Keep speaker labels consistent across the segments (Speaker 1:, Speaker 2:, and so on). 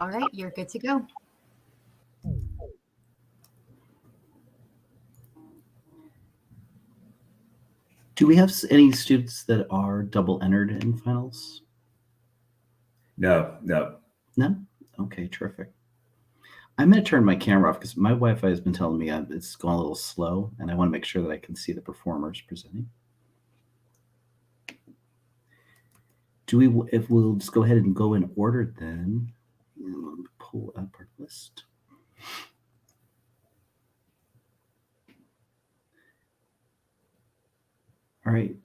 Speaker 1: All right, you're good to go.
Speaker 2: Do we have any students that are double entered in finals?
Speaker 3: No.
Speaker 2: No? Okay, terrific. I'm going to turn my camera off because my Wi-Fi has been telling me it's going a little slow, and I want to make sure that I can see the performers presenting. If we'll just go ahead and go in order then, let me pull up our list. All right.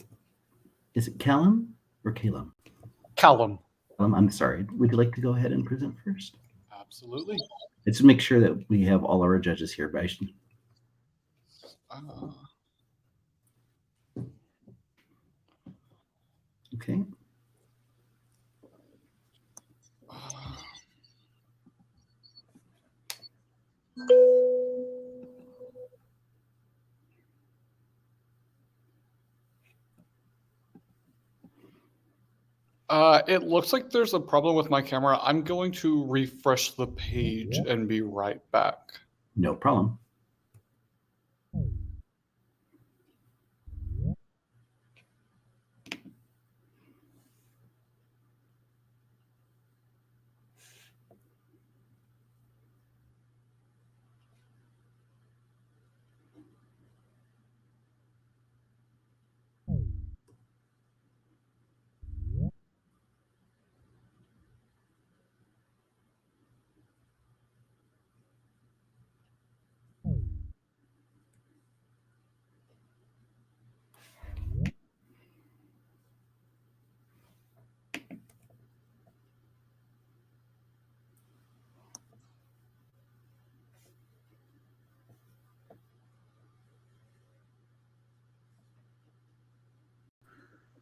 Speaker 2: Is it Callum or Calum?
Speaker 4: Callum.
Speaker 2: I'm sorry. Would you like to go ahead and present first?
Speaker 4: Absolutely.
Speaker 2: Let's make sure that we have all our judges here. Okay.
Speaker 4: It looks like there's a problem with my camera. I'm going to refresh the page and be right back.
Speaker 2: No problem.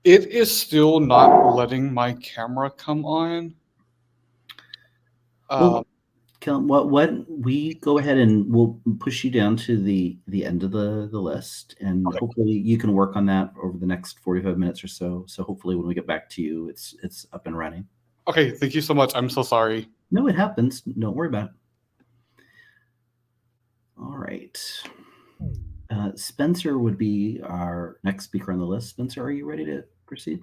Speaker 4: It is still not letting my camera come on.
Speaker 2: Well, what we go ahead and we'll push you down to the end of the list, and hopefully you can work on that over the next 45 minutes or so. So hopefully when we get back to you, it's up and running.
Speaker 4: Okay, thank you so much. I'm so sorry.
Speaker 2: No, it happens. Don't worry about it. All right. Spencer would be our next speaker on the list. Spencer, are you ready to proceed?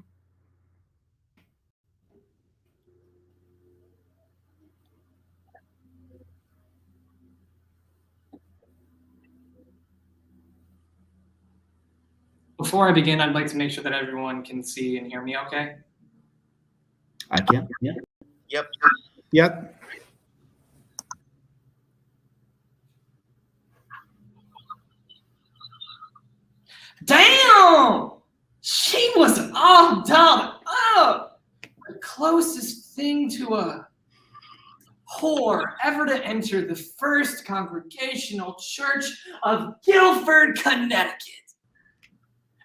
Speaker 5: Before I begin, I'd like to make sure that everyone can see and hear me okay.
Speaker 2: I can. Yeah.
Speaker 6: Yep.
Speaker 5: Damn! She was all dolled up! The closest thing to a whore ever to enter the First Congregational Church of Guilford, Connecticut.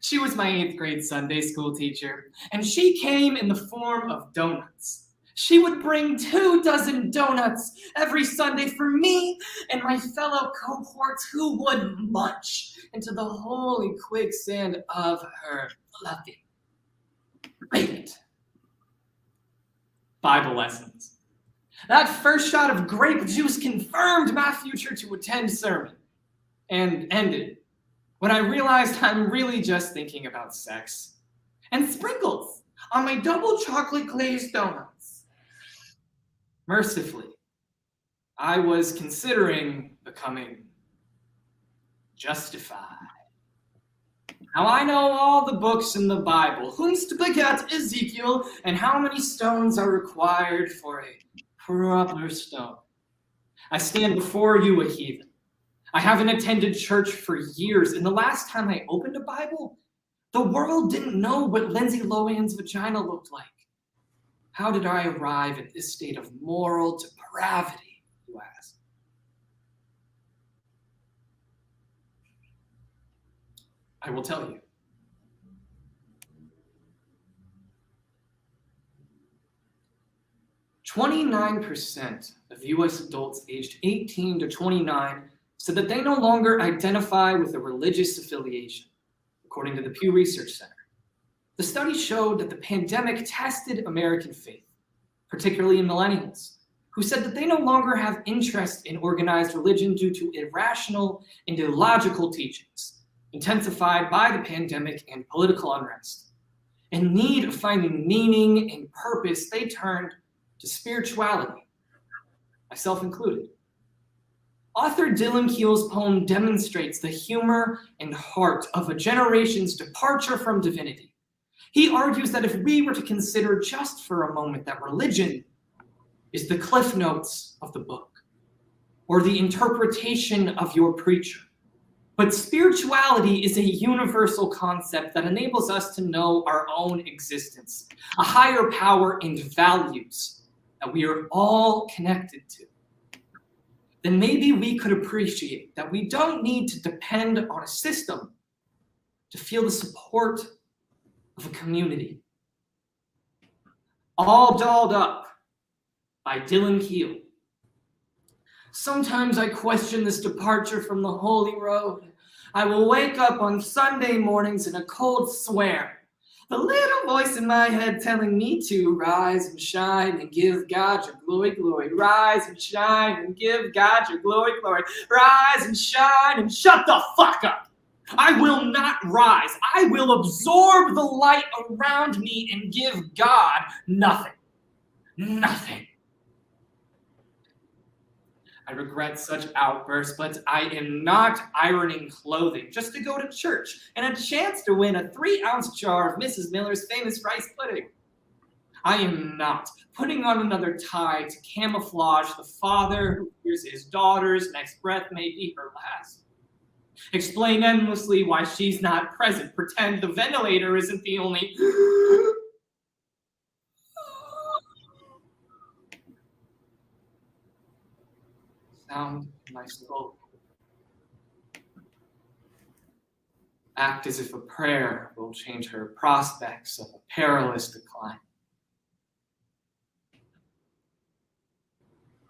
Speaker 5: She was my 8th grade Sunday school teacher, and she came in the form of donuts. She would bring 24 donuts every Sunday for me and my fellow cohorts who would munch into the holy quicksand of her fluffy, baked Bible lessons. That first shot of grape juice confirmed my future to attend sermon, and ended when I realized I'm really just thinking about sex and sprinkles on my double chocolate glazed donuts. Mercifully, I was considering becoming justified. Now I know all the books in the Bible, whomst begat Ezekiel, and how many stones are required for a proper stone. I stand before you a heathen. I haven't attended church for years, and the last time I opened a Bible, the world didn't know what Lindsay Lohan's vagina looked like. How did I arrive at this state of moral depravity, you ask? I will tell you. "29% of US adults aged 18 to 29 said that they no longer identify with a religious affiliation, according to the Pew Research Center. The study showed that the pandemic tested American faith, particularly in millennials, who said that they no longer have interest in organized religion due to irrational and illogical teachings, intensified by the pandemic and political unrest. In need of finding meaning and purpose, they turned to spirituality, myself included. Author Dylan Keel's poem demonstrates the humor and heart of a generation's departure from divinity. He argues that if we were to consider just for a moment that religion is the cliff notes of the book, or the interpretation of your preacher, but spirituality is a universal concept that enables us to know our own existence, a higher power and values that we are all connected to, then maybe we could appreciate that we don't need to depend on a system to feel the support of a community. All Dolled Up by Dylan Keel. Sometimes I question this departure from the holy road. I will wake up on Sunday mornings in a cold swear. The little voice in my head telling me to rise and shine and give God your glory, glory. Rise and shine and give God your glory, glory. Rise and shine and shut the fuck up. I will not rise. I will absorb the light around me and give God nothing. Nothing. I regret such outbursts, but I am not ironing clothing just to go to church and a chance to win a 3-ounce jar of Mrs. Miller's famous rice pudding. I am not putting on another tie to camouflage the father who fears his daughter's next breath may be her last. Explain endlessly why she's not present. Pretend the ventilator isn't the only sound in my soul. Act as if a prayer will change her prospects of a perilous decline.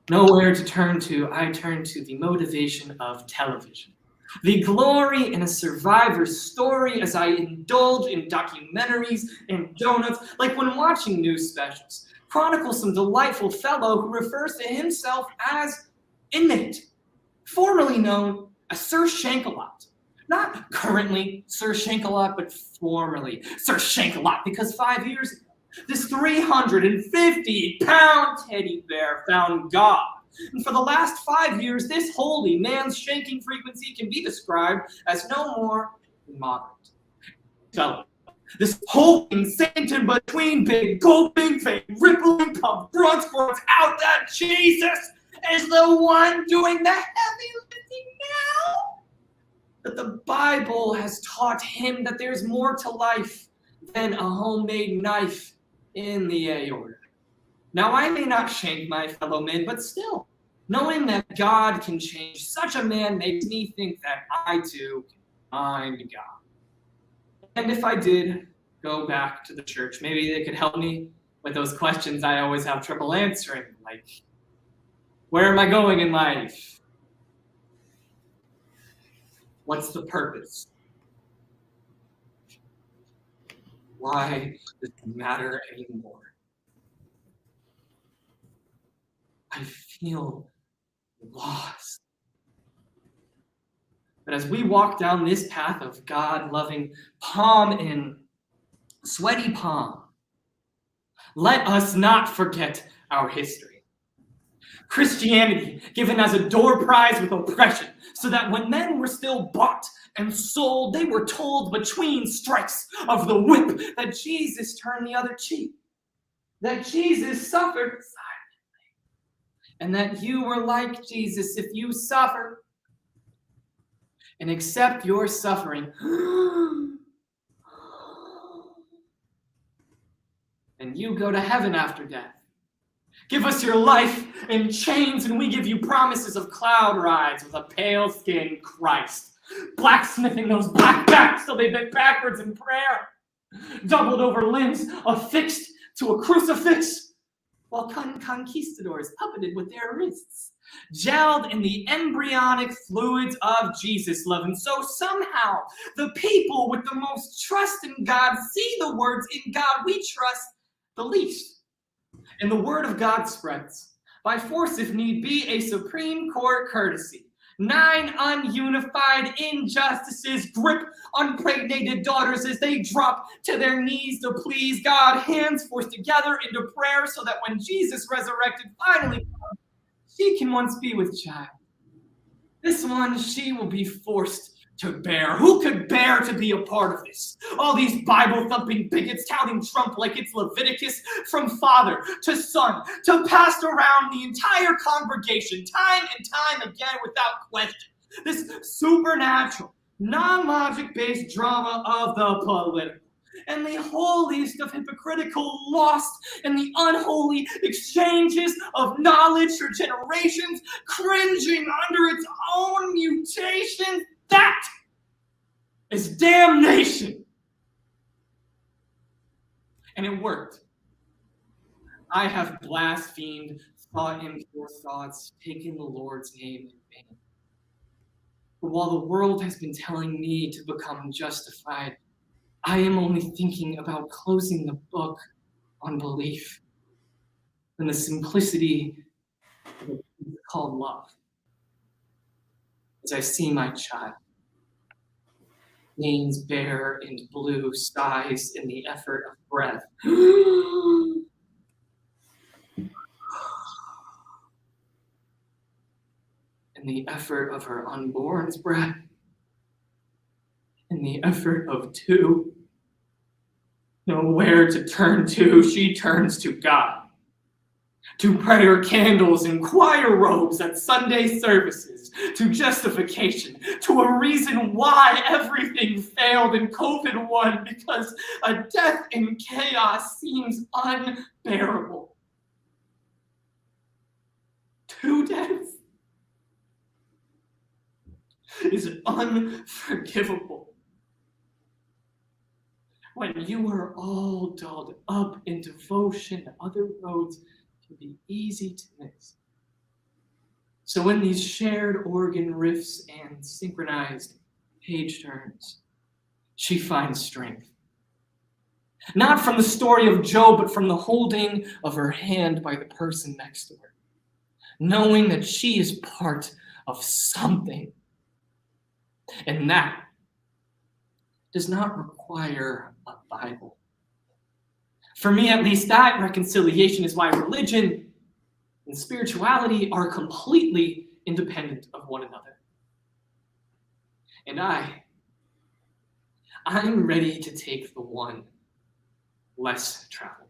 Speaker 5: Nowhere to turn to, I turn to the motivation of television. The glory in a survivor's story as I indulge in documentaries and donuts, like when watching news specials, chronicles some delightful fellow who refers to himself as inmate, formerly known as Sir Shankalot. Not currently Sir Shankalot, but formerly Sir Shankalot, because 5 years ago, this 350-pound teddy bear found God. And for the last 5 years, this holy man's shanking frequency can be described as no more than moderate. So, this hulking saint in between big gulping, fake rippling, pump grunts out that Jesus is the one doing the heavy lifting now. That the Bible has taught him that there's more to life than a homemade knife in the aorta. Now, I may not shank my fellow men, but still, knowing that God can change such a man makes me think that I too can find God. And if I did go back to the church, maybe they could help me with those questions I always have trouble answering, like, where am I going in life? What's the purpose? Why does it matter anymore? I feel lost. But as we walk down this path of God-loving palm in sweaty palm, let us not forget our history. Christianity given as a door prize with oppression, so that when men were still bought and sold, they were told between strikes of the whip that Jesus turned the other cheek, that Jesus suffered silently, and that you were like Jesus if you suffer and accept your suffering, and you go to heaven after death. Give us your life in chains, and we give you promises of cloud rides with a pale-skinned Christ, blacksmithing those black backs till they bent backwards in prayer, doubled over limbs affixed to a crucifix, while conquistadors puppeted with their wrists, gelled in the embryonic fluids of Jesus love. And so somehow the people with the most trust in God see the words, "In God we trust," the least. And the word of God spreads. by force if need be, a Supreme Court courtesy. 9 ununified injustices grip unpregnated daughters as they drop to their knees to please God, hands forced together into prayer so that when Jesus resurrected finally comes, she can once be with child. This one she will be forced to bear. Who could bear to be a part of this? All these Bible-thumping bigots touting Trump like it's Leviticus, from father to son to passed around the entire congregation time and time again without question. This supernatural, non-logic-based drama of the political. And the holiest of hypocritical lost in the unholy exchanges of knowledge for generations, cringing under its own mutations. That is damnation. And it worked. I have blasphemed, thought impure thoughts, taken the Lord's name in vain. But while the world has been telling me to become justified, I am only thinking about closing the book on belief and the simplicity of what is called love. As I see my child, veins bare and blue, sighs in the effort of breath. In the effort of her unborn's breath. In the effort of 2. Nowhere to turn to, she turns to God. To prayer candles and choir robes at Sunday services, to justification, to a reason why everything failed and COVID won, because a death in chaos seems unbearable. 2 deaths is unforgivable. When you are all dolled up in devotion, other roads can be easy to miss. So in these shared organ riffs and synchronized page turns, she finds strength. Not from the story of Job, but from the holding of her hand by the person next to her. Knowing that she is part of something. And that does not require a Bible. For me, at least, that reconciliation is why religion and spirituality are completely independent of one another. And I'm ready to take the one less traveled way.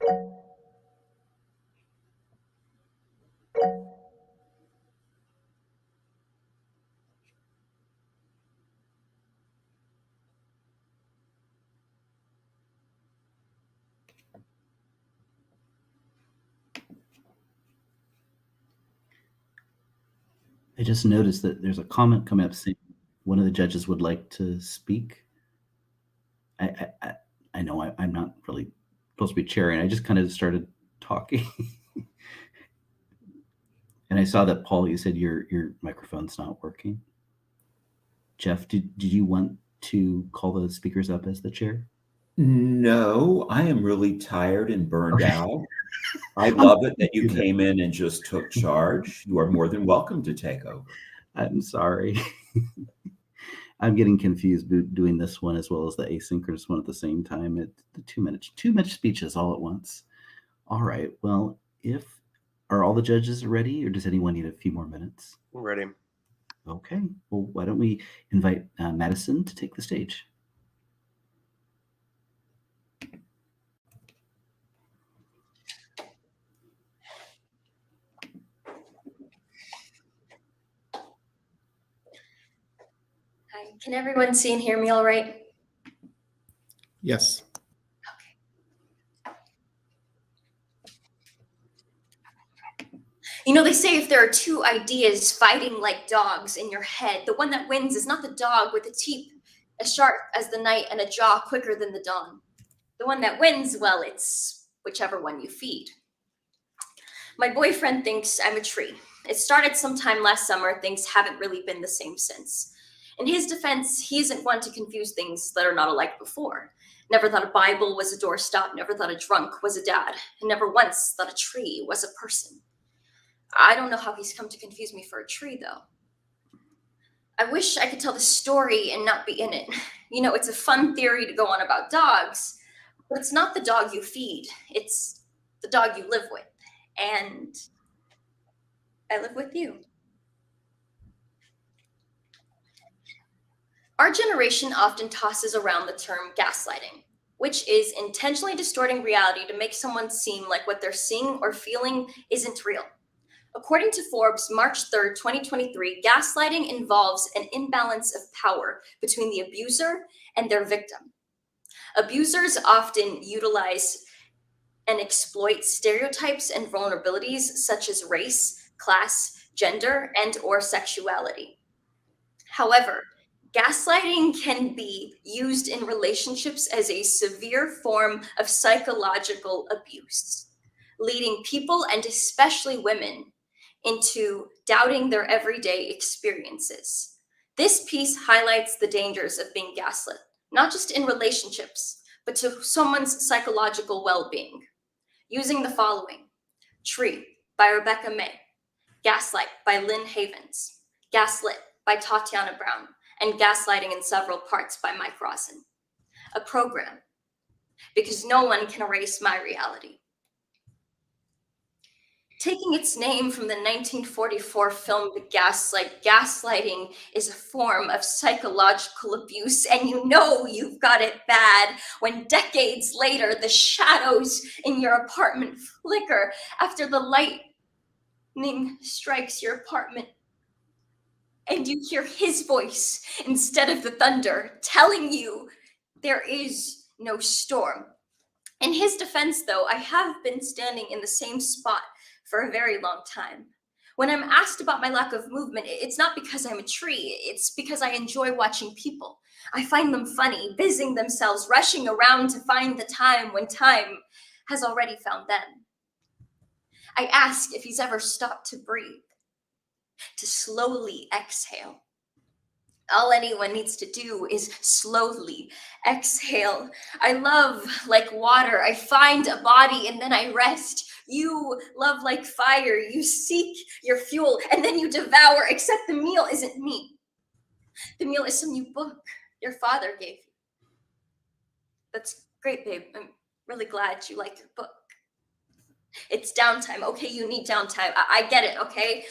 Speaker 2: I just noticed that there's a comment coming up saying one of the judges would like to speak. I know I'm not really supposed to be chairing. I just kind of started talking. And I saw that, Paul, you said your microphone's not working. Jeff, did you want to call the speakers up as the chair?
Speaker 3: No, I am really tired and burned
Speaker 2: Okay.
Speaker 3: out. I love it that you came in and just took charge. You are more than welcome to take over.
Speaker 2: I'm sorry. I'm getting confused doing this one as well as the asynchronous one at the same time. It's the 2-minute speeches all at once. All right. Well, are all the judges ready, or does anyone need a few more minutes?
Speaker 6: I'm ready.
Speaker 2: Okay. Well, why don't we invite Madison to take the stage?
Speaker 1: Hi, can everyone see and hear me all right?
Speaker 6: Yes.
Speaker 1: You know, they say if there are two ideas fighting like dogs in your head, the one that wins is not the dog with a teeth as sharp as the night and a jaw quicker than the dawn. The one that wins, well, it's whichever one you feed. My boyfriend thinks I'm a tree. It started sometime last summer. Things haven't really been the same since. In his defense, he isn't one to confuse things that are not alike before. Never thought a Bible was a doorstop, never thought a drunk was a dad, and never once thought a tree was a person. I don't know how he's come to confuse me for a tree, though. I wish I could tell the story and not be in it. You know, it's a fun theory to go on about dogs, but it's not the dog you feed. It's the dog you live with. And I live with you. Our generation often tosses around the term gaslighting, which is intentionally distorting reality to make someone seem like what they're seeing or feeling isn't real. According to Forbes, March 3rd, 2023, gaslighting involves an imbalance of power between the abuser and their victim. Abusers often utilize and exploit stereotypes and vulnerabilities such as race, class, gender, and/or sexuality. However, gaslighting can be used in relationships as a severe form of psychological abuse, leading people, and especially women, into doubting their everyday experiences. This piece highlights the dangers of being gaslit, not just in relationships, but to someone's psychological well-being. Using the following: Tree by Rebecca May, Gaslight by Lynn Havens, Gaslit by Tatiana Brown, and Gaslighting in Several Parts by Mike Rawson. A program, because no one can erase my reality. Taking its name from the 1944 film The Gaslight, gaslighting is a form of psychological abuse, and you know you've got it bad when decades later the shadows in your apartment flicker after the lightning strikes your apartment, and you hear his voice instead of the thunder telling you there is no storm. In his defense, though, I have been standing in the same spot for a very long time. When I'm asked about my lack of movement, it's not because I'm a tree, it's because I enjoy watching people. I find them funny, busying themselves, rushing around to find the time when time has already found them. I ask if he's ever stopped to breathe, to slowly exhale. All anyone needs to do is slowly exhale. I love like water. I find a body and then I rest. You love like fire. You seek your fuel and then you devour, except the meal isn't me. The meal is some new book your father gave you. That's great, babe. I'm really glad you like your book. It's downtime. Okay, you need downtime. I get it, okay?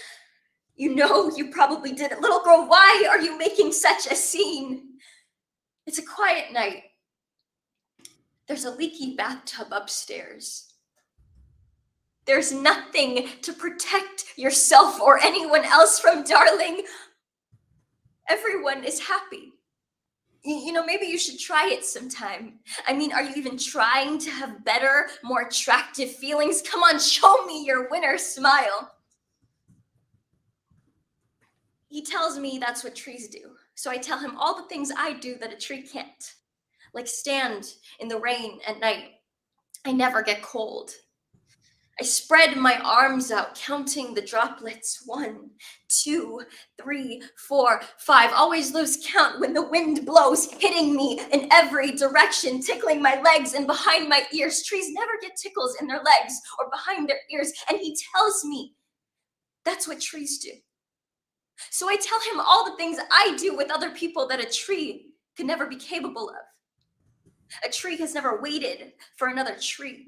Speaker 1: You know you probably did it. Little girl, why are you making such a scene? It's a quiet night. There's a leaky bathtub upstairs. There's nothing to protect yourself or anyone else from, darling. Everyone is happy. Maybe you should try it sometime. I mean, are you even trying to have better, more attractive feelings? Come on, show me your winner smile. He tells me that's what trees do. So I tell him all the things I do that a tree can't. Like stand in the rain at night. I never get cold. I spread my arms out, counting the droplets. 1, 2, 3, 4, 5. Always lose count when the wind blows, hitting me in every direction, tickling my legs and behind my ears. Trees never get tickles in their legs or behind their ears. And he tells me that's what trees do. So I tell him all the things I do with other people that a tree could never be capable of. A tree has never waited for another tree.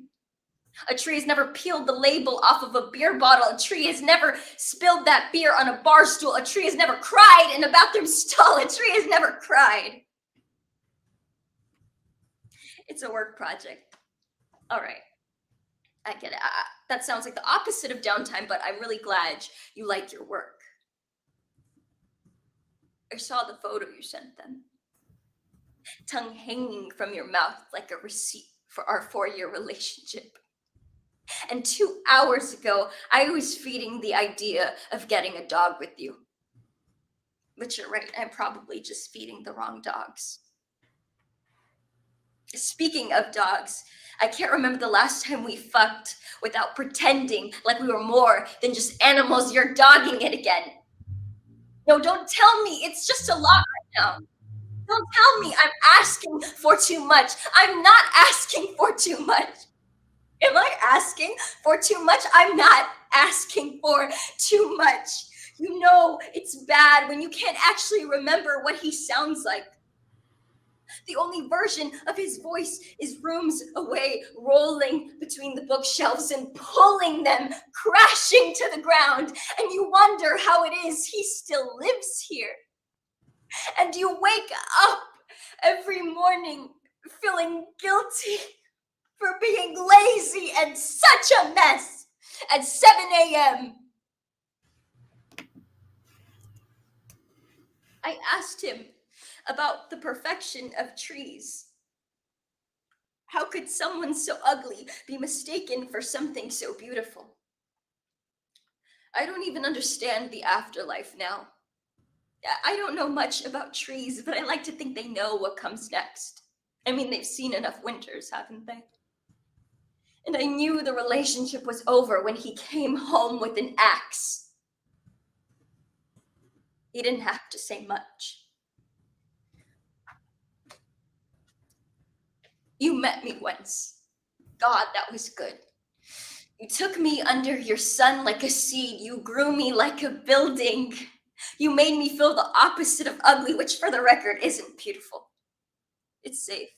Speaker 1: A tree has never peeled the label off of a beer bottle. A tree has never spilled that beer on a bar stool. A tree has never cried in a bathroom stall. A tree has never cried. It's a work project. All right. I get it. That sounds like the opposite of downtime, but I'm really glad you like your work. I saw the photo you sent them. Tongue hanging from your mouth like a receipt for our 4-year relationship. And 2 hours ago, I was feeding the idea of getting a dog with you. But you're right, I'm probably just feeding the wrong dogs. Speaking of dogs, I can't remember the last time we fucked without pretending like we were more than just animals. You're dogging it again. No, don't tell me. It's just a lot right now. Don't tell me I'm asking for too much. I'm not asking for too much. Am I asking for too much? I'm not asking for too much. You know it's bad when you can't actually remember what he sounds like. The only version of his voice is rooms away, rolling between the bookshelves and pulling them, crashing to the ground. And you wonder how it is he still lives here. And you wake up every morning feeling guilty for being lazy and such a mess at 7 a.m. I asked him about the perfection of trees. How could someone so ugly be mistaken for something so beautiful? I don't even understand the afterlife now. I don't know much about trees, but I like to think they know what comes next. I mean, they've seen enough winters, haven't they? And I knew the relationship was over when he came home with an axe. He didn't have to say much. You met me once. God, that was good. You took me under your sun like a seed. You grew me like a building. You made me feel the opposite of ugly, which for the record isn't beautiful. It's safe.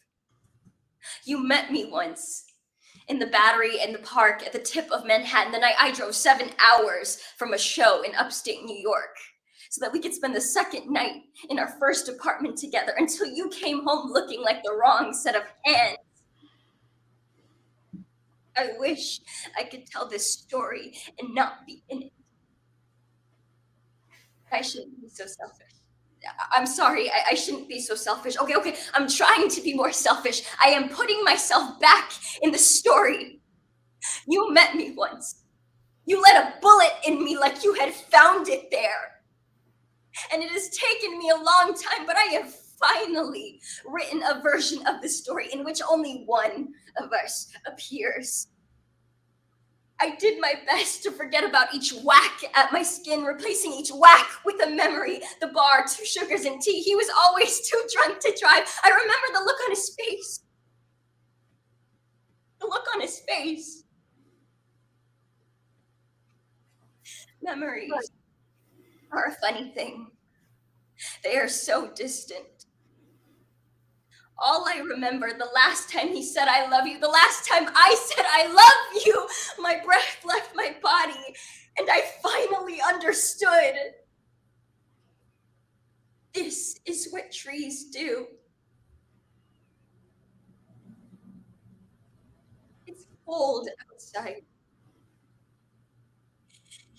Speaker 1: You met me once in the Battery in the park at the tip of Manhattan the night I drove 7 hours from a show in upstate New York so that we could spend the second night in our first apartment together until you came home looking like the wrong set of hands. I wish I could tell this story and not be in it. I shouldn't be so selfish. I'm sorry, I shouldn't be so selfish. Okay, I'm trying to be more selfish. I am putting myself back in the story. You met me once. You let a bullet in me like you had found it there. And it has taken me a long time, but I have finally written a version of the story in which only one of us appears. I did my best to forget about each whack at my skin, replacing each whack with a memory. The bar, 2 sugars and tea. He was always too drunk to drive. I remember the look on his face. The look on his face. Memories are a funny thing. They are so distant. All I remember, the last time he said, I love you, the last time I said, I love you, my breath left my body, and I finally understood. This is what trees do. It's cold outside.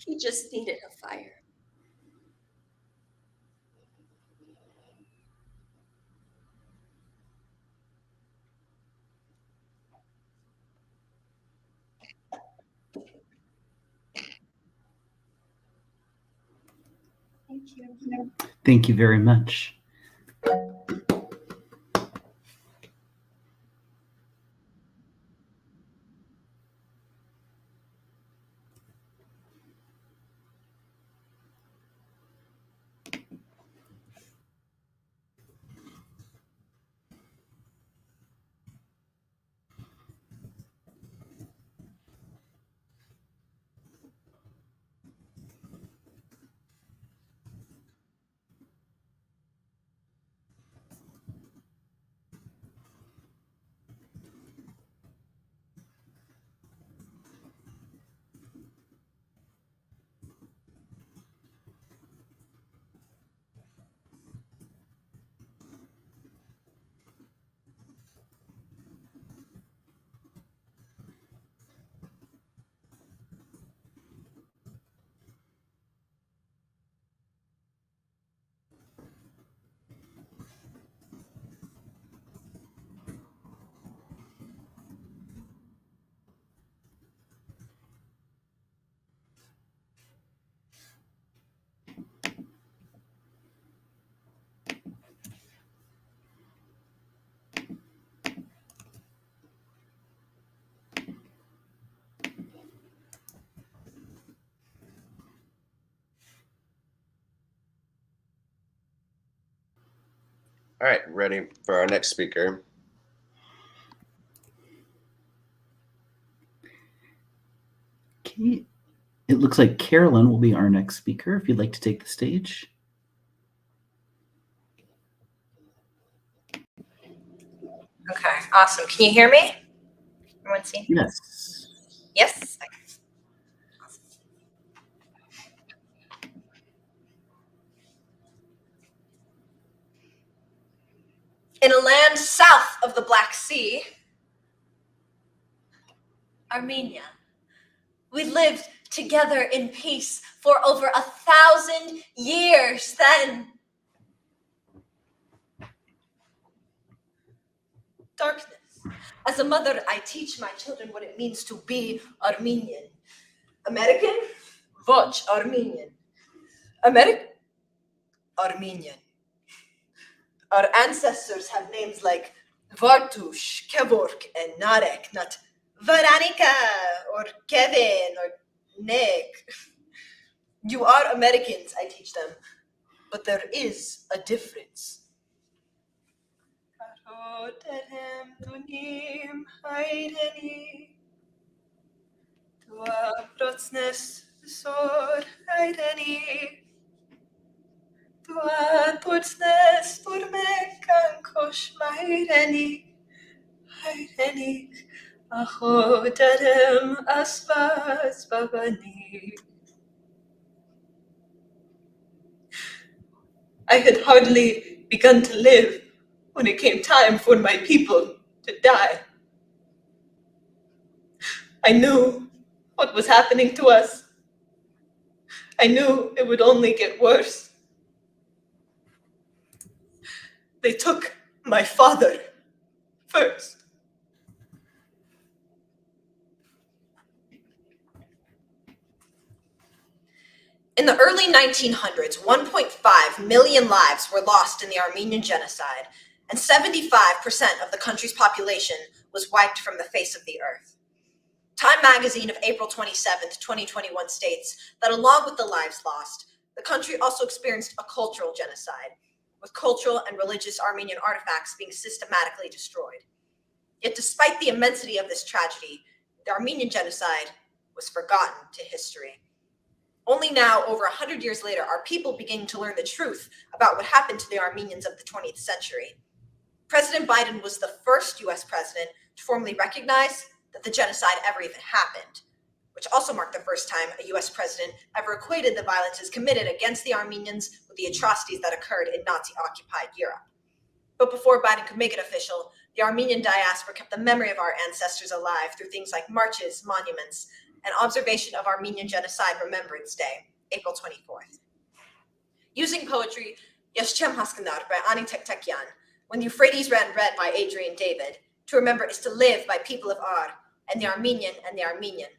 Speaker 1: He just needed a fire. Thank you.
Speaker 2: Thank you very much.
Speaker 7: All right, ready for our next speaker.
Speaker 2: Okay. It looks like Carolyn will be our next speaker, if you'd like to take the stage.
Speaker 8: Okay, awesome. Can you hear me? Everyone see?
Speaker 2: Yes.
Speaker 8: Yes? Okay. Awesome. In a land south of the Black Sea, Armenia, we lived together in peace for over 1,000 years. Then darkness. As a mother, I teach my children what it means to be Armenian. American? Voch, Armenian. American? Armenian. Our ancestors have names like Vartush, Kevork, and Narek, not Veronica, or Kevin, or Nick. You are Americans, I teach them, but there is a difference. I had hardly begun to live when it came time for my people to die. I knew what was happening to us. I knew it would only get worse. They took my father first. In the early 1900s, 1.5 million lives were lost in the Armenian genocide, and 75% of the country's population was wiped from the face of the earth. Time magazine of April 27th, 2021 states that along with the lives lost, the country also experienced a cultural genocide, with cultural and religious Armenian artifacts being systematically destroyed. Yet despite the immensity of this tragedy, the Armenian genocide was forgotten to history. Only now, over 100 years later, are people beginning to learn the truth about what happened to the Armenians of the 20th century. President Biden was the first US president to formally recognize that the genocide ever even happened, which also marked the first time a US president ever equated the violences committed against the Armenians with the atrocities that occurred in Nazi-occupied Europe. But before Biden could make it official, the Armenian diaspora kept the memory of our ancestors alive through things like marches, monuments, and observation of Armenian Genocide Remembrance Day, April 24th. Using poetry, Yeschem Haskanar by Ani Tektekyan, When the Euphrates Ran Red by Adrian David, To Remember is to Live by People of Ar, and The Armenian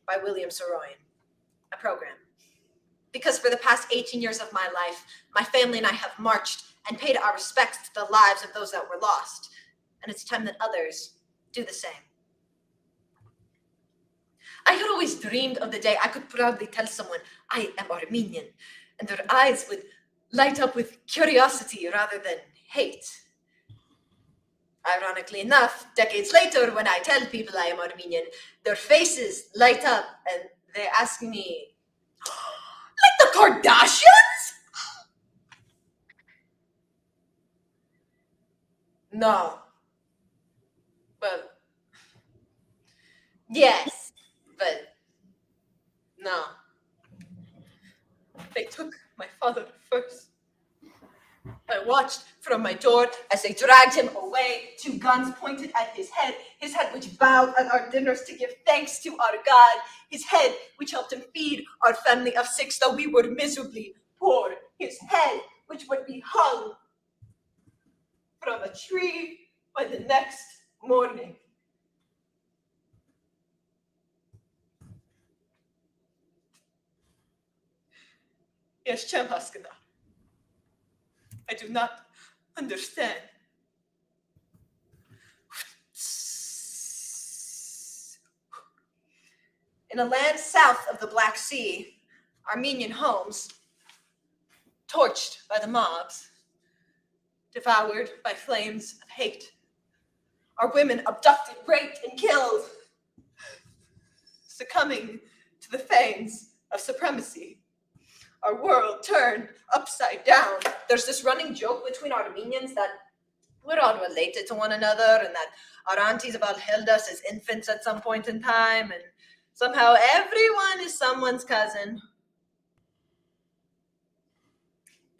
Speaker 8: by William Soroyan. A program. Because for the past 18 years of my life, my family and I have marched and paid our respects to the lives of those that were lost, and it's time that others do the same. I had always dreamed of the day I could proudly tell someone I am Armenian, and their eyes would light up with curiosity rather than hate. Ironically enough, decades later, when I tell people I am Armenian, their faces light up and they ask me, like the Kardashians? No. Well, yes, but no. They took my father first. I watched from my door as they dragged him away, 2 guns pointed at his head which bowed at our dinners to give thanks to our God, his head which helped him feed our family of 6 though we were miserably poor, his head which would be hung from a tree by the next morning. Yeschem Haskanar. I do not understand. In a land south of the Black Sea, Armenian homes, torched by the mobs, devoured by flames of hate. Our women abducted, raped, and killed, succumbing to the fangs of supremacy. Our world turned upside down. There's this running joke between Armenians that we're all related to one another and that our aunties about held us as infants at some point in time, and somehow everyone is someone's cousin.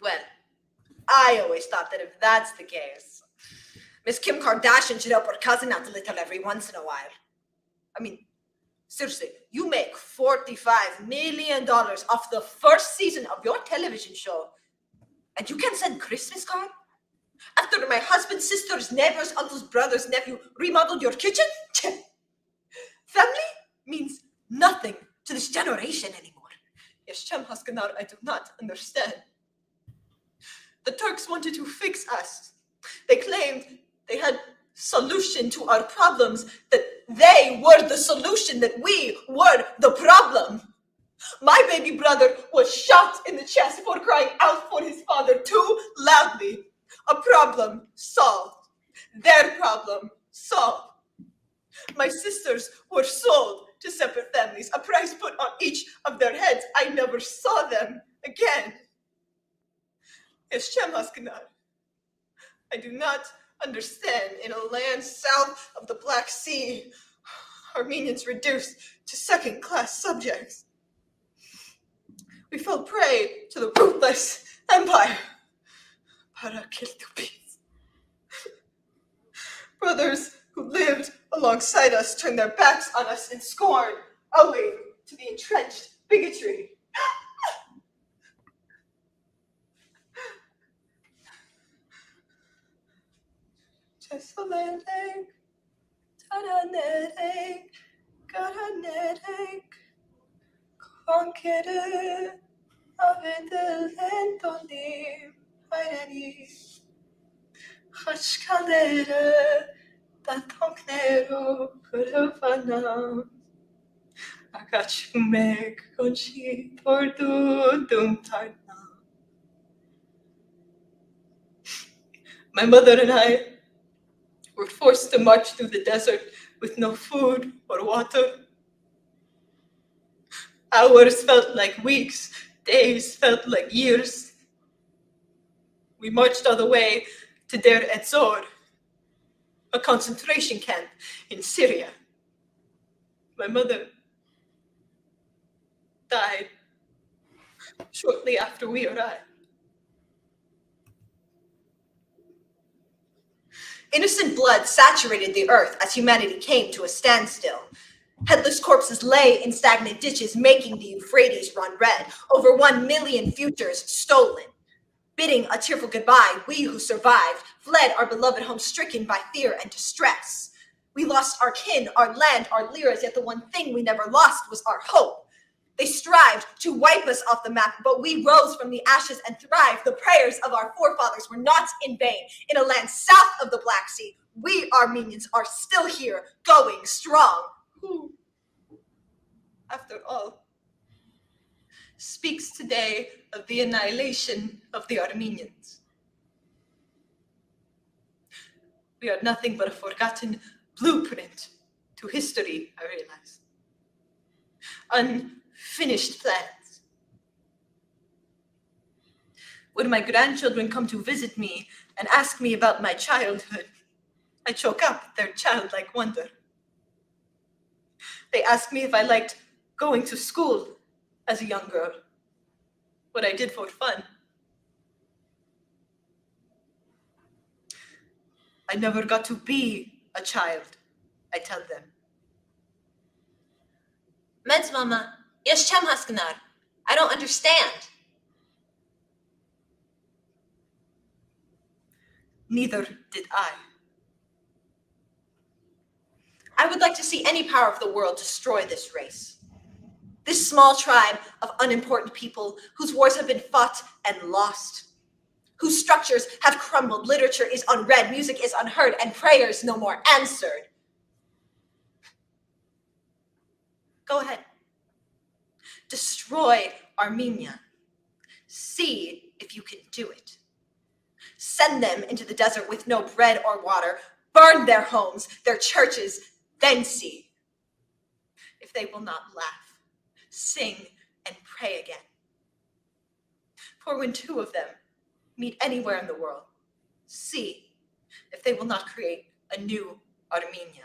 Speaker 8: Well, I always thought that if that's the case, Miss Kim Kardashian should help her cousin out a little every once in a while. I mean, seriously, you make $45 million off the first season of your television show, and you can't send Christmas card? After my husband's sister's neighbor's uncle's brother's nephew remodeled your kitchen? Family means nothing to this generation anymore. Yeschem Haskanar, I do not understand. The Turks wanted to fix us. They claimed they had solution to our problems, that they were the solution, that we were the problem. My baby brother was shot in the chest for crying out for his father too loudly. A problem solved. Their problem solved. My sisters were sold to separate families, a price put on each of their heads. I never saw them again. Yeschem Haskanar, I do not understand. In a land south of the Black Sea, Armenians reduced to second-class subjects. We fell prey to the ruthless empire. Brothers who lived alongside us turned their backs on us in scorn, owing to the entrenched bigotry. Çesolerek, taranerek, garanerek, conqueror, affedilen donim, hayreni, haşkalere, tatonero, kırıvanam, akaçmek, konşi, tordudum tarnam. My mother and I were forced to march through the desert with no food or water. Hours felt like weeks, days felt like years. We marched all the way to Deir ez-Zor, a concentration camp in Syria. My mother died shortly after we arrived. Innocent blood saturated the earth as humanity came to a standstill. Headless corpses lay in stagnant ditches, making the Euphrates run red. Over 1 million futures stolen. Bidding a tearful goodbye, we who survived fled our beloved home stricken by fear and distress. We lost our kin, our land, our liras, yet the one thing we never lost was our hope. They strived to wipe us off the map, but we rose from the ashes and thrived. The prayers of our forefathers were not in vain. In a land south of the Black Sea, we Armenians are still here, going strong. Who, after all, speaks today of the annihilation of the Armenians? We are nothing but a forgotten blueprint to history, I realize. Unfinished plans. When my grandchildren come to visit me and ask me about my childhood, I choke up at their childlike wonder. They ask me if I liked going to school as a young girl, what I did for fun. I never got to be a child, I tell them. Meds, Mama. Yes, chem haskanar. I don't understand. Neither did I. I would like to see any power of the world destroy this race. This small tribe of unimportant people whose wars have been fought and lost, whose structures have crumbled, literature is unread, music is unheard, and prayers no more answered. Go ahead. Destroy Armenia. See if you can do it. Send them into the desert with no bread or water. Burn their homes, their churches, then see if they will not laugh, sing, and pray again. For when two of them meet anywhere in the world, see if they will not create a new Armenia.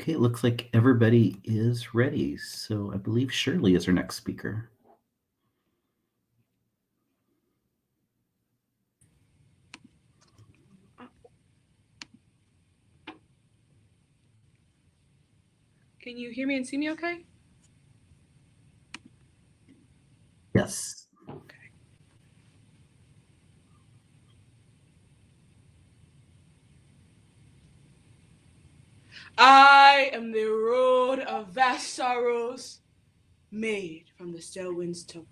Speaker 2: Okay, it looks like everybody is ready. So I believe Shirley is our next speaker.
Speaker 9: Can you hear me and see me okay?
Speaker 2: Yes.
Speaker 9: Okay. I am the road of vast sorrows, made from the still wind's temple.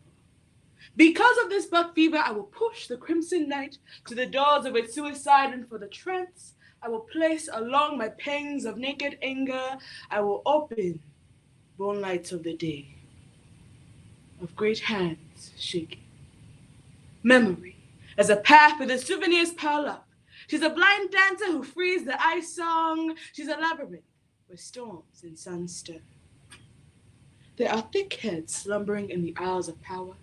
Speaker 9: Because of this buck fever, I will push the crimson night to the doors of its suicide, and for the trance I will place along my pangs of naked anger, I will open bone lights of the day, of great hands shaking. Memory as a path where the souvenirs pile up. She's a blind dancer who frees the ice song. She's a labyrinth where storms and suns stir. There are thick heads slumbering in the aisles of power,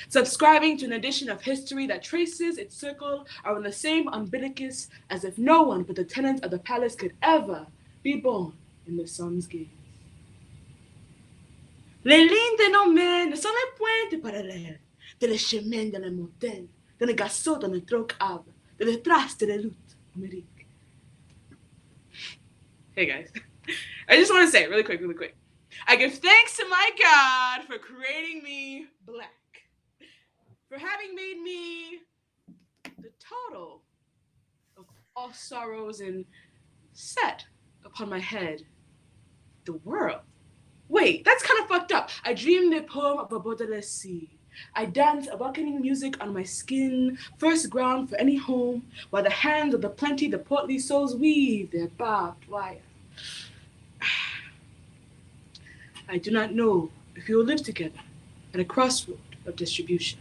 Speaker 9: subscribing to an edition of history that traces its circle around the same umbilicus as if no one but the tenants of the palace could ever be born in the sun's gaze. Les lignes de nos mains ne sont les pointes parallèles de les chemins de la montagne, de les gassots dans le troc arbre, de les traces de la lutte Amérique. Hey guys, I just want to say really quick. I give thanks to my God for creating me black, for having made me the total of all sorrows and set upon my head the world. Wait, that's kind of fucked up. I dreamed a poem of a borderless sea, I dance a welcoming music on my skin, first ground for any home, while the hands of the plenty, the portly souls weave their barbed wire. I do not know if we will live together at a crossroad of distribution.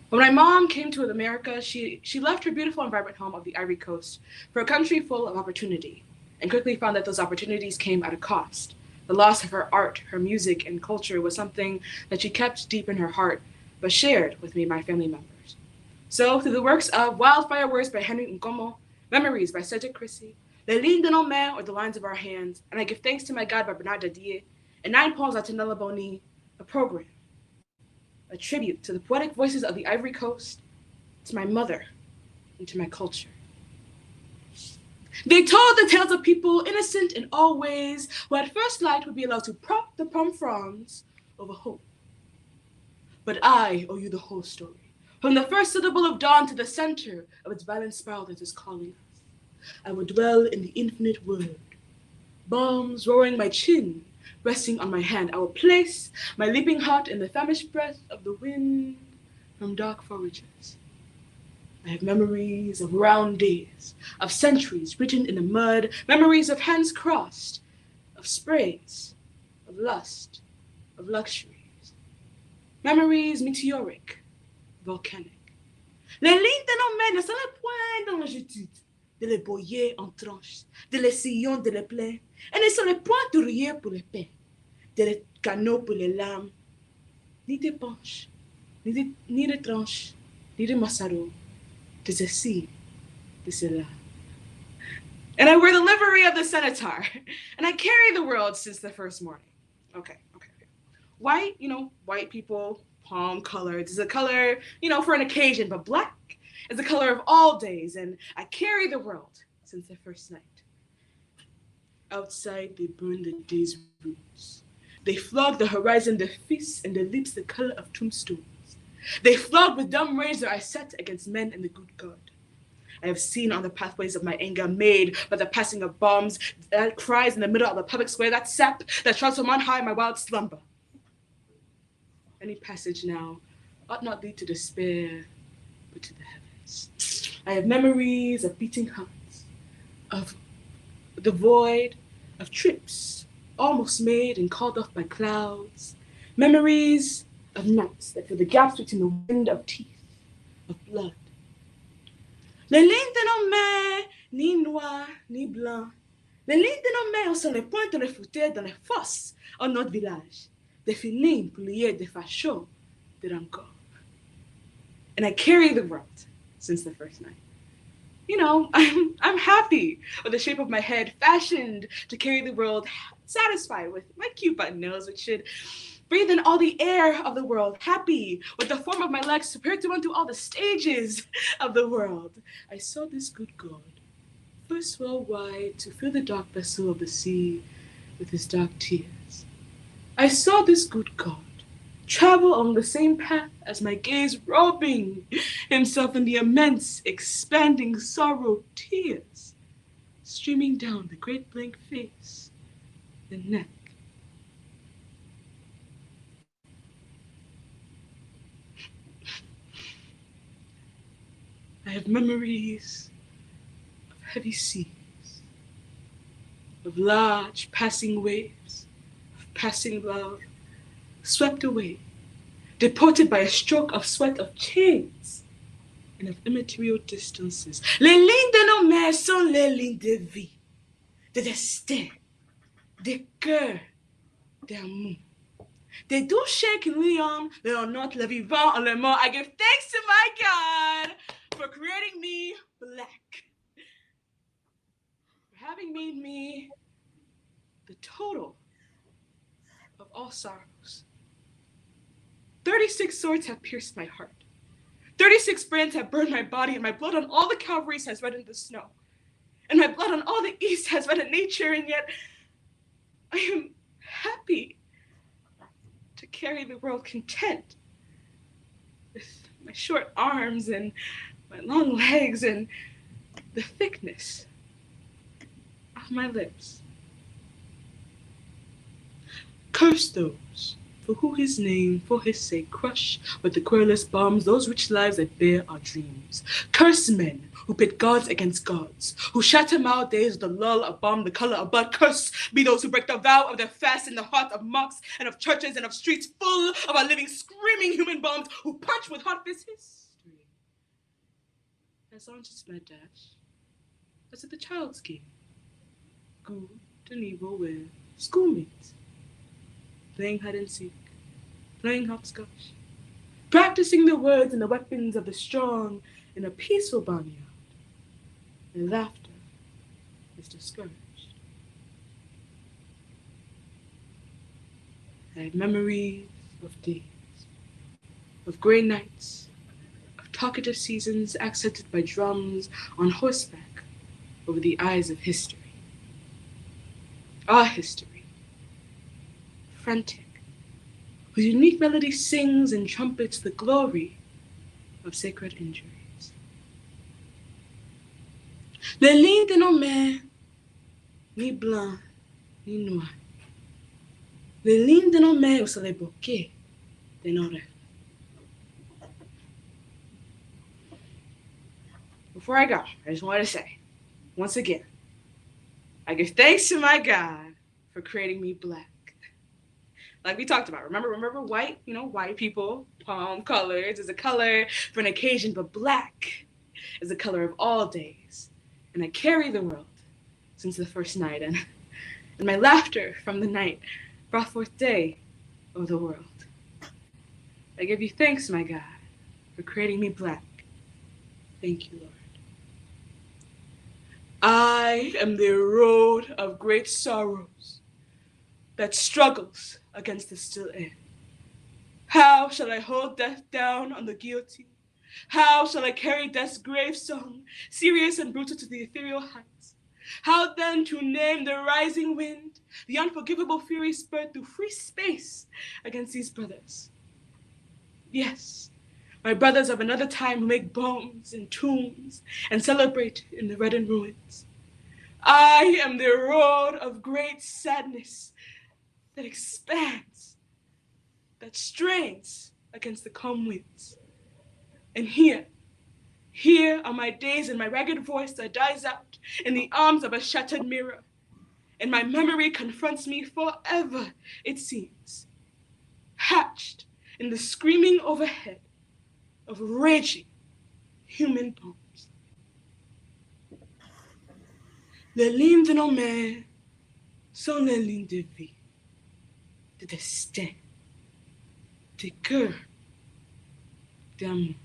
Speaker 9: When my mom came to America, she left her beautiful and vibrant home of the Ivory Coast for a country full of opportunity, and quickly found that those opportunities came at a cost. The loss of her art, her music, and culture was something that she kept deep in her heart, but shared with me and my family members. So, through the works of Wildfire Words by Henry Nkomo, Memories by Cedric Chrissy, Les Lignes de nos Mains, or The Lines of Our Hands, and I Give Thanks to My God by Bernard Dadier, and 9 Poems by Tendela Boni, a program, a tribute to the poetic voices of the Ivory Coast, to my mother, and to my culture. They told the tales of people innocent in all ways, who at first light would be allowed to prop the palm fronds over hope. But I owe you the whole story, from the first syllable of dawn to the center of its violent spiral that is calling us. I would dwell in the infinite word, bombs roaring my chin, resting on my hand. I will place my leaping heart in the famished breath of the wind from dark forages. I have memories of round days, of centuries written in the mud, memories of hands crossed, of sprays, of lust, of luxuries. Memories meteoric, volcanic. Les lignes de nos mains ne sont le point dans longitude, de les boyer en tranches, de les sillons de les plaies, et ne sont le point d'oreiller pour les paix, de les canaux pour les lames, ni de penches, ni de tranches, ni de massaro, de ceci, de cela. And I wear the livery of the centaur, and I carry the world since the first morning. Okay. White, white people, palm colored is a color, for an occasion, but black is the color of all days, and I carry the world since the first night. Outside, they burn the day's roots. They flog the horizon, their fists and their lips the color of tombstones. They flog with dumb razor I set against men and the good God. I have seen on the pathways of my anger made by the passing of bombs, that cries in the middle of the public square, that sap that shrouds from on high my wild slumber. Any passage now ought not lead to despair, but to the heavens. I have memories of beating hearts, of the void, of trips almost made and called off by clouds, memories of nights that fill the gaps between the wind of teeth, of blood. Les lignes de nos mains, ni noirs, ni blancs. Les lignes de nos mains sont les pointes de foutaient dans les fosses en notre village. Des filines pour lier des fachos de rancor. And I carry the world since the first night. I'm happy with the shape of my head, fashioned to carry the world, satisfied with my cute button nose, which should breathe in all the air of the world, happy with the form of my legs, prepared to run through all the stages of the world. I saw this good God first swell wide to fill the dark vessel of the sea with his dark tears. I saw this good God travel along the same path as my gaze, robing himself in the immense, expanding sorrow, tears streaming down the great blank face, the neck. I have memories of heavy seas, of large passing waves, of passing love, swept away, deported by a stroke of sweat of chains and of immaterial distances. Les lignes de nos mers sont les lignes de vie, de destin, de cœur, d'amour. Des douches qui Leon, Leonot, le vivant, en le mort. I give thanks to my God for creating me black, for having made me the total of all sorrows. 36 swords have pierced my heart. 36 brands have burned my body, and my blood on all the Calvaries has reddened the snow. And my blood on all the east has reddened nature, and yet I am happy to carry the world content with my short arms and my long legs and the thickness of my lips. Curse those for who his name, for his sake, crush with the querulous bombs those rich lives that bear our dreams. Curse men who pit gods against gods, who shatter mild days with a lull, a bomb, the color of blood. Curse be those who break the vow of their fast in the heart of mosques and of churches and of streets full of our living, screaming human bombs, who punch with hot fist history. That's not just my dash. That's at the child's game. Good and evil with schoolmates. Playing hide and seek, playing hopscotch, practicing the words and the weapons of the strong in a peaceful barnyard. And laughter is discouraged. I have memories of days, of gray nights, of talkative seasons accented by drums on horseback over the eyes of history. Our history. Frantic, whose unique melody sings and trumpets the glory of sacred injuries. Les lignes de nos mères, ni blanc, ni noir. Les lignes de nos mères sont les bouquets de nos rêves. Before I go, I just wanted to say, once again, I give thanks to my God for creating me black. Like we talked about, remember white, white people, palm colors is a color for an occasion, but black is the color of all days. And I carry the world since the first night, and my laughter from the night brought forth day of the world. I give you thanks, my God, for creating me black. Thank you, Lord. I am the road of great sorrows that struggles against the still air. How shall I hold death down on the guillotine? How shall I carry death's grave song, serious and brutal to the ethereal heights? How then to name the rising wind, the unforgivable fury spurred through free space against these brothers? Yes, my brothers of another time who make bones and tombs and celebrate in the reddened ruins. I am the road of great sadness that expands, that strains against the calm winds. And here are my days and my ragged voice that dies out in the arms of a shattered mirror. And my memory confronts me forever, it seems, hatched in the screaming overhead of raging human bones. Les lignes de nos mères sont les lignes de vie, de destin, de cœur, d'amour.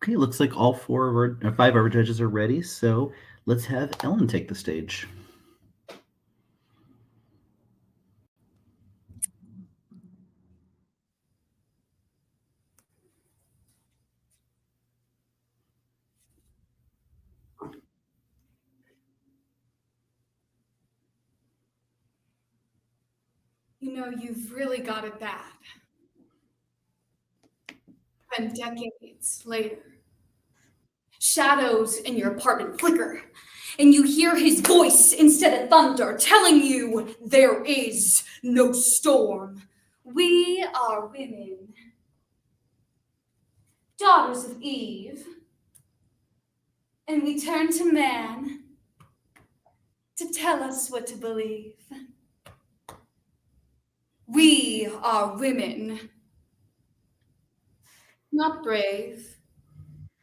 Speaker 2: Okay, looks like all 5 of our judges are ready, so let's have Ellen take the stage.
Speaker 10: You know, you've really got it bad. And decades later, shadows in your apartment flicker, and you hear his voice instead of thunder telling you there is no storm. We are women, daughters of Eve, and we turn to man to tell us what to believe. We are women, not brave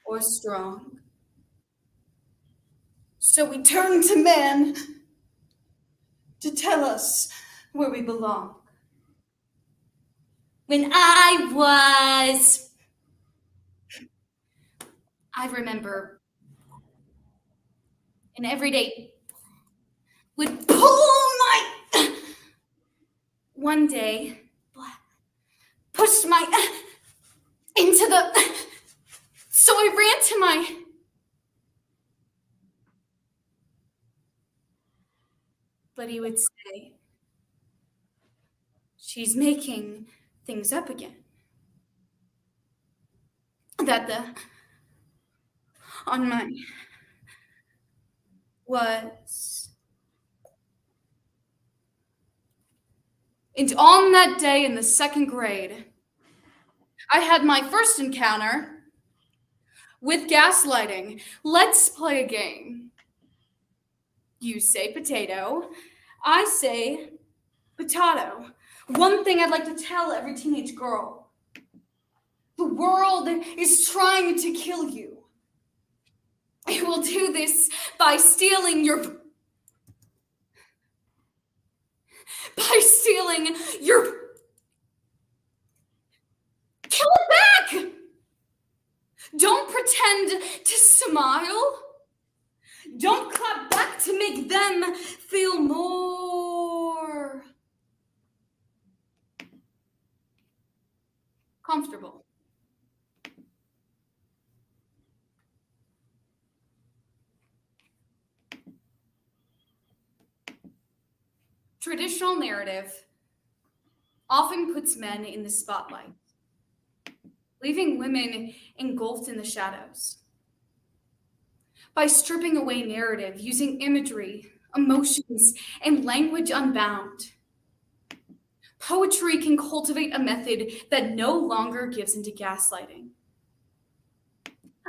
Speaker 10: or strong. So we turn to man to tell us where we belong. When I remember an everyday would pull my, one day, pushed my, into the, so I ran to my, but he would say, she's making things up again. That the, on my, was. And on that day in the second grade, I had my first encounter with gaslighting. Let's play a game. You say potato, I say potato. One thing I'd like to tell every teenage girl: the world is trying to kill you. It will do this by stealing your kill it back. Don't pretend to smile. Don't clap back to make them feel more comfortable. Traditional narrative often puts men in the spotlight, leaving women engulfed in the shadows. By stripping away narrative, using imagery, emotions, and language unbound, poetry can cultivate a method that no longer gives into gaslighting,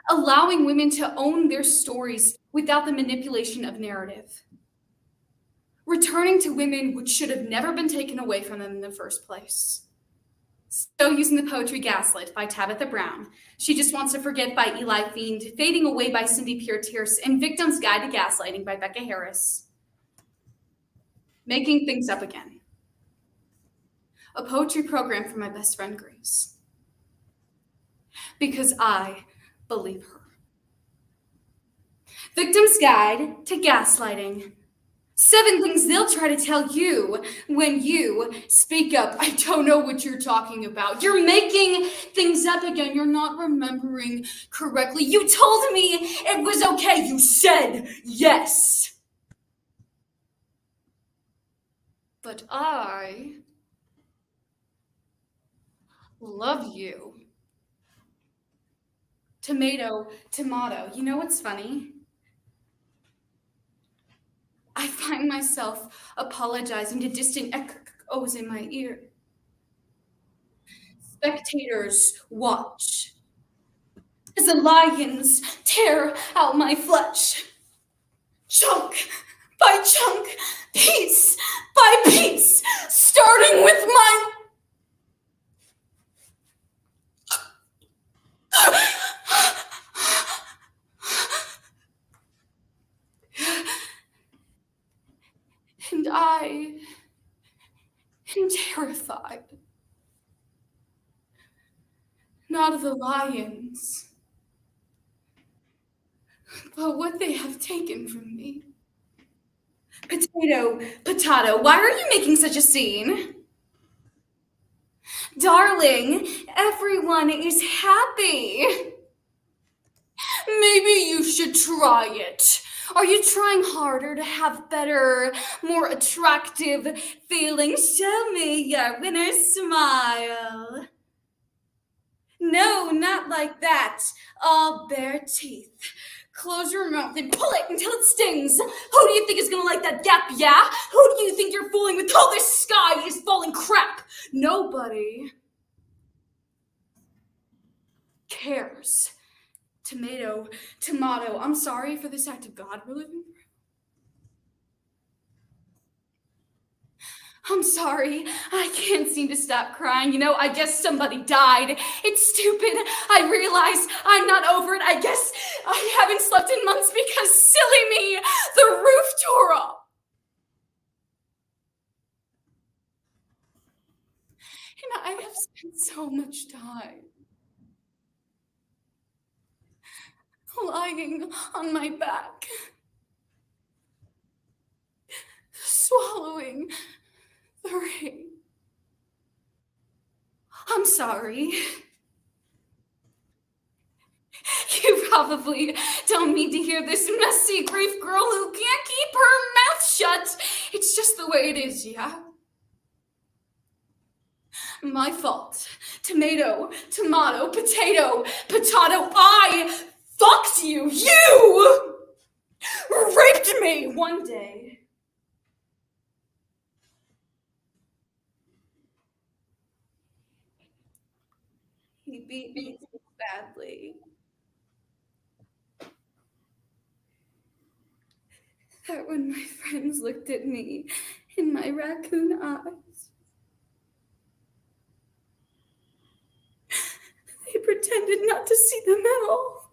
Speaker 10: allowing women to own their stories without the manipulation of narrative, returning to women which should have never been taken away from them in the first place. So using the poetry Gaslit by Tabitha Brown, She Just Wants to Forget by Eli Fiend, Fading Away by Cindy Pierce, and Victim's Guide to Gaslighting by Becca Harris. Making Things Up Again, a poetry program for my best friend Grace, because I believe her. Victim's Guide to Gaslighting. 7 things they'll try to tell you when you speak up. I don't know what you're talking about. You're making things up again. You're not remembering correctly. You told me it was okay. You said yes. But I love you. Tomato, tomato. You know what's funny? I find myself apologizing to distant echoes in my ear. Spectators watch as the lions tear out my flesh. Chunk by chunk, piece by piece, starting with my... And I am terrified. Not of the lions, but what they have taken from me. Potato, potato, why are you making such a scene? Darling, everyone is happy. Maybe you should try it. Are you trying harder to have better, more attractive feelings? Show me your winner smile. No, not like that. All bare teeth. Close your mouth and pull it until it stings. Who do you think is gonna like that gap, yeah? Who do you think you're fooling with all this sky is falling crap? Nobody cares. Tomato, tomato, I'm sorry for this act of God we're living through. I'm sorry. I can't seem to stop crying. You know, I guess somebody died. It's stupid. I realize I'm not over it. I guess I haven't slept in months because silly me, the roof tore off. And I have spent so much time lying on my back, swallowing the rain. I'm sorry. You probably don't need to hear this messy grief girl who can't keep her mouth shut. It's just the way it is, yeah? My fault. Tomato, tomato, potato, potato. I fucked you. You raped me one day. He beat me badly. That when my friends looked at me in my raccoon eyes, they pretended not to see them at all.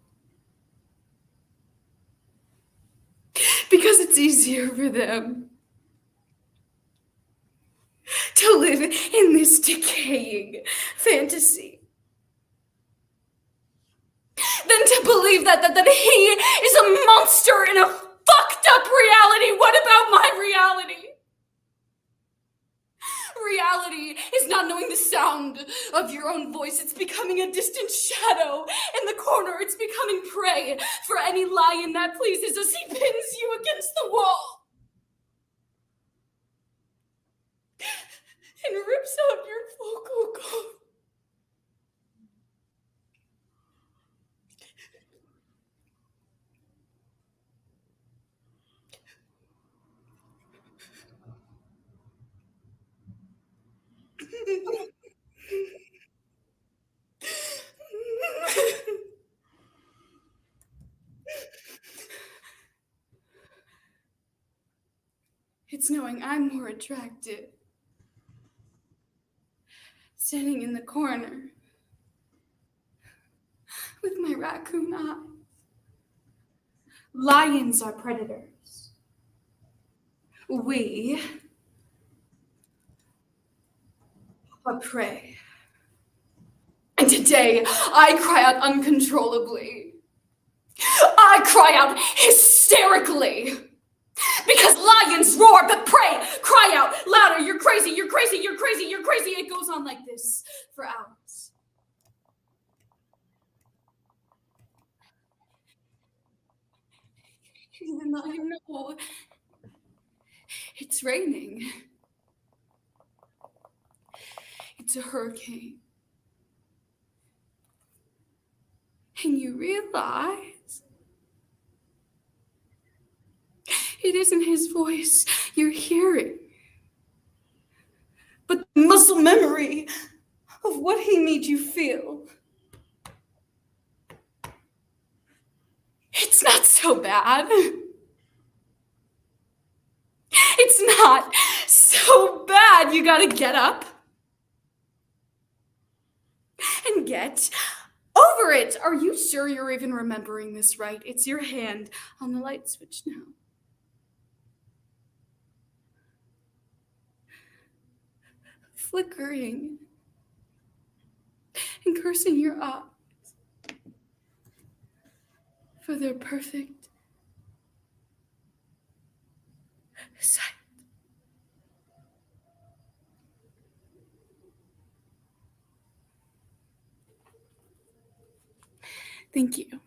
Speaker 10: Because it's easier for them to live in this decaying fantasy than to believe that he is a monster in a fucked up reality. What about my reality? Reality is not knowing the sound of your own voice. It's becoming a distant shadow in the corner. It's becoming prey for any lion that pleases as he pins you against the wall and rips out your vocal cord. It's knowing I'm more attractive, standing in the corner with my raccoon eyes. Lions are predators. We are prey. And today, I cry out uncontrollably. I cry out hysterically. Because lions roar, but prey cry out louder. You're crazy, you're crazy, you're crazy, you're crazy. It goes on like this for hours. Even though I know it's raining. It's a hurricane. And you realize it isn't his voice you're hearing, but the muscle memory of what he made you feel. It's not so bad. It's not so bad. You gotta get up and get over it. Are you sure you're even remembering this right? It's your hand on the light switch now. Flickering and cursing your eyes for their perfect sight. Thank you.